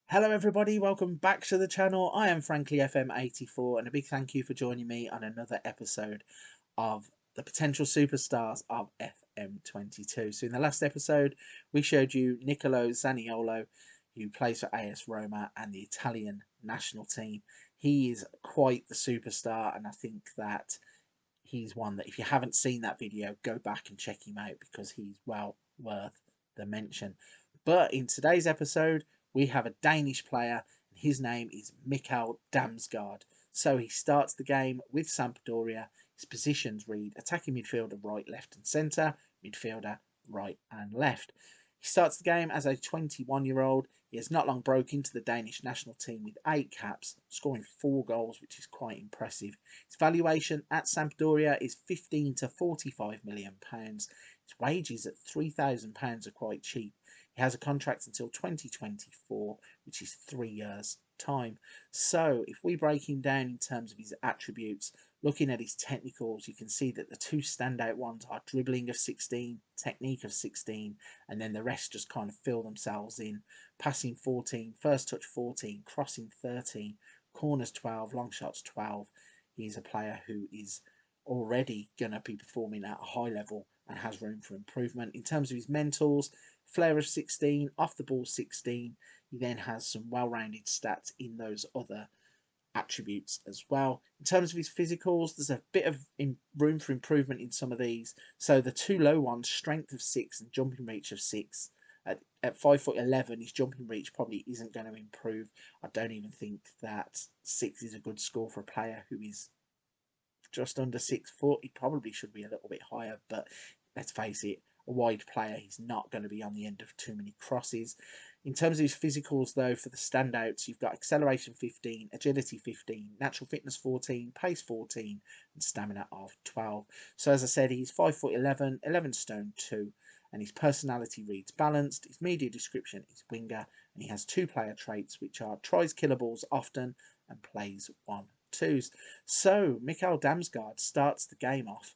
Hello everybody, welcome back to the channel. I am Frankly FM84 and a big thank you for joining me on another episode of the potential superstars of FM22. So in the last episode we showed you Niccolò Zaniolo, who plays for AS Roma and the Italian national team. He is quite the superstar, and I think that he's one that if you haven't seen that video, go back and check him out because he's well worth the mention. But in today's episode, we have a Danish player, and his name is Mikkel Damsgaard. So he starts the game with Sampdoria. His positions read attacking midfielder, right, left, and centre, midfielder, right, and left. He starts the game as a 21-year-old. He has not long broke into the Danish national team with 8 caps, scoring 4 goals, which is quite impressive. His valuation at Sampdoria is £15 to £45 million. His wages at £3,000 are quite cheap. He has a contract until 2024, which is 3 years' time. So if we break him down in terms of his attributes, looking at his technicals, you can see that the two standout ones are dribbling of 16, technique of 16, and then the rest just kind of fill themselves in. Passing 14, first touch 14, crossing 13, corners 12, long shots 12. He's a player who is already going to be performing at a high level and has room for improvement. In terms of his mentals, flair of 16, off the ball 16. He then has some well-rounded stats in those other attributes as well. In terms of his physicals, there's a bit of room for improvement in some of these. So the two low ones, strength of 6 and jumping reach of 6. At 5'11", his jumping reach probably isn't going to improve. I don't even think that 6 is a good score for a player who is just under 6 foot. He probably should be a little bit higher, but let's face it, a wide player, he's not going to be on the end of too many crosses. In terms of his physicals, though, for the standouts, you've got acceleration 15, agility 15, natural fitness 14, pace 14, and stamina of 12. So as I said, he's 5'11", 11 stone 2, and his personality reads balanced. His media description is winger, and he has 2 player traits, which are tries killer balls often and plays 1-2s. So Mikkel Damsgaard starts the game off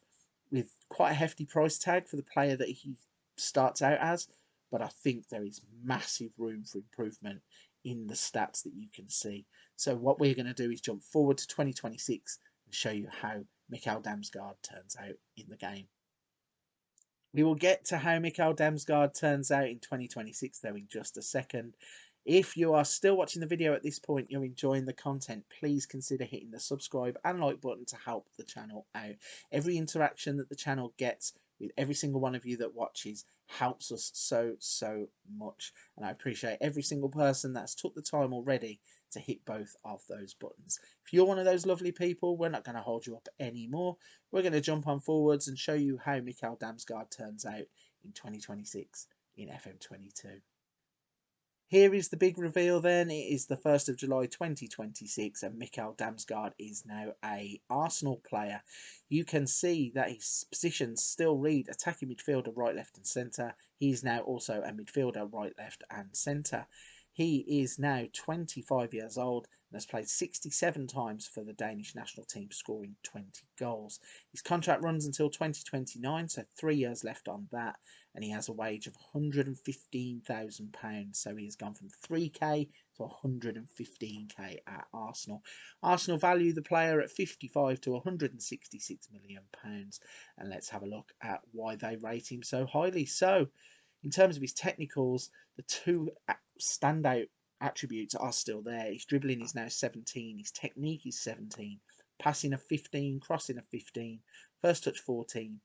with quite a hefty price tag for the player that he starts out as, but I think there is massive room for improvement in the stats that you can see. So what we're going to do is jump forward to 2026 and show you how Mikkel Damsgaard turns out in the game. We will get to how Mikkel Damsgaard turns out in 2026 though in just a second. If you are still watching the video at this point, you're enjoying the content, please consider hitting the subscribe and like button to help the channel out. Every interaction that the channel gets with every single one of you that watches helps us so much, and I appreciate every single person that's took the time already to hit both of those buttons. If you're one of those lovely people, we're not going to hold you up anymore. We're going to jump on forwards and show you how Mikkel Damsgaard turns out in 2026 in FM22. Here is the big reveal then. It is the 1st of July 2026 and Mikkel Damsgaard is now a Arsenal player. You can see that his positions still read attacking midfielder, right, left and centre. He is now also a midfielder, right, left and centre. He is now 25 years old and has played 67 times for the Danish national team, scoring 20 goals. His contract runs until 2029, so 3 years left on that, and he has a wage of £115,000. So he has gone from 3k to 115k at Arsenal. Arsenal value the player at 55 to 166 million pounds, and let's have a look at why they rate him so highly. So in terms of his technicals, the two standout attributes are still there. His dribbling is now 17, his technique is 17, passing of 15, crossing of 15, first touch 14,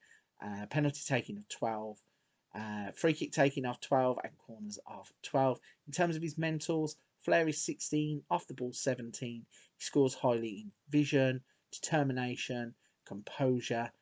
penalty taking of 12, free kick taking of 12, and corners of 12. In terms of his mentals, flair is 16, off the ball 17. He scores highly in vision, determination, composure,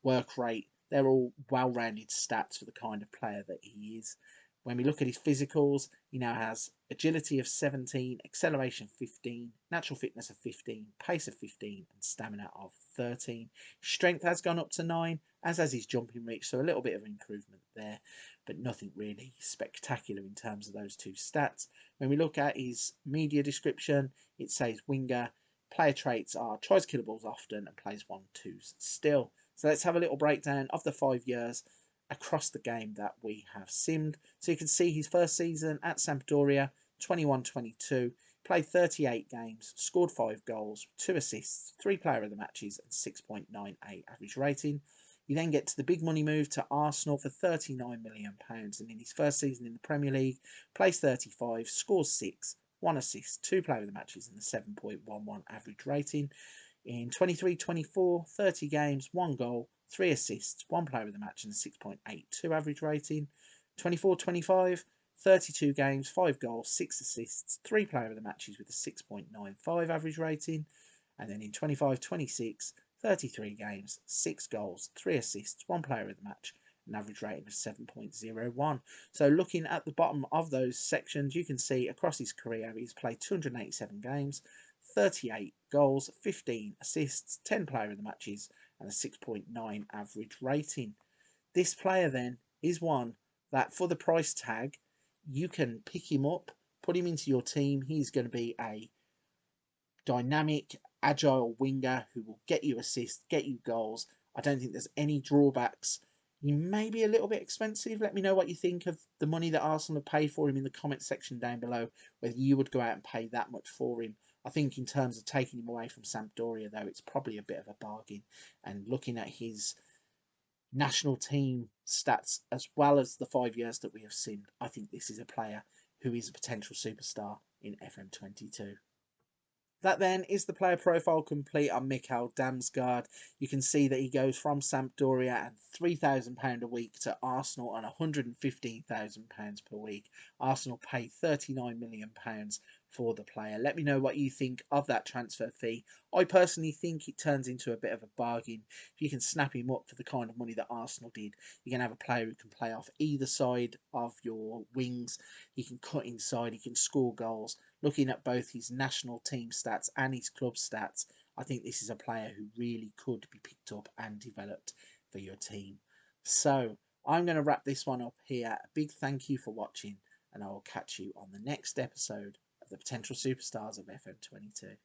work rate. They're all well-rounded stats for the kind of player that he is. When we look at his physicals, he now has agility of 17, acceleration 15, natural fitness of 15, pace of 15, and stamina of 13. Strength has gone up to 9, as has his jumping reach, so a little bit of improvement there, but nothing really spectacular in terms of those two stats. When we look at his media description, it says winger. Player traits are tries killer balls often and plays 1-2s still. So let's have a little breakdown of the 5 years across the game that we have simmed. So you can see his first season at Sampdoria, 21-22, played 38 games, scored 5 goals, 2 assists, 3 player of the matches and 6.98 average rating. You then get to the big money move to Arsenal for £39 million, and in his first season in the Premier League, plays 35, scores 6, 1 assist, 2 player of the matches and the 7.11 average rating. In 23-24, 30 games, 1 goal, 3 assists, 1 player of the match and a 6.82 average rating. 24-25, 32 games, 5 goals, 6 assists, 3 player of the matches with a 6.95 average rating. And then in 25-26, 33 games, 6 goals, 3 assists, 1 player of the match, an average rating of 7.01. So looking at the bottom of those sections, you can see across his career he's played 287 games, 38 goals, 15 assists, 10 player of the matches and a 6.9 average rating. This player then is one that for the price tag, you can pick him up, put him into your team. He's going to be a dynamic, agile winger who will get you assists, get you goals. I don't think there's any drawbacks. He may be a little bit expensive. Let me know what you think of the money that Arsenal have paid for him in the comment section down below, whether you would go out and pay that much for him. I think in terms of taking him away from Sampdoria, though, it's probably a bit of a bargain. And looking at his national team stats, as well as the 5 years that we have seen, I think this is a player who is a potential superstar in FM22. That then is the player profile complete on Mikkel Damsgaard. You can see that he goes from Sampdoria and £3,000 a week to Arsenal on £115,000 per week. Arsenal pay £39 million for the player. Let me know what you think of that transfer fee. I personally think it turns into a bit of a bargain. If you can snap him up for the kind of money that Arsenal did, you can have a player who can play off either side of your wings. He can cut inside, he can score goals. Looking at both his national team stats and his club stats, I think this is a player who really could be picked up and developed for your team. So I'm going to wrap this one up here. A big thank you for watching, and I will catch you on the next episode of the Potential Superstars of FM22.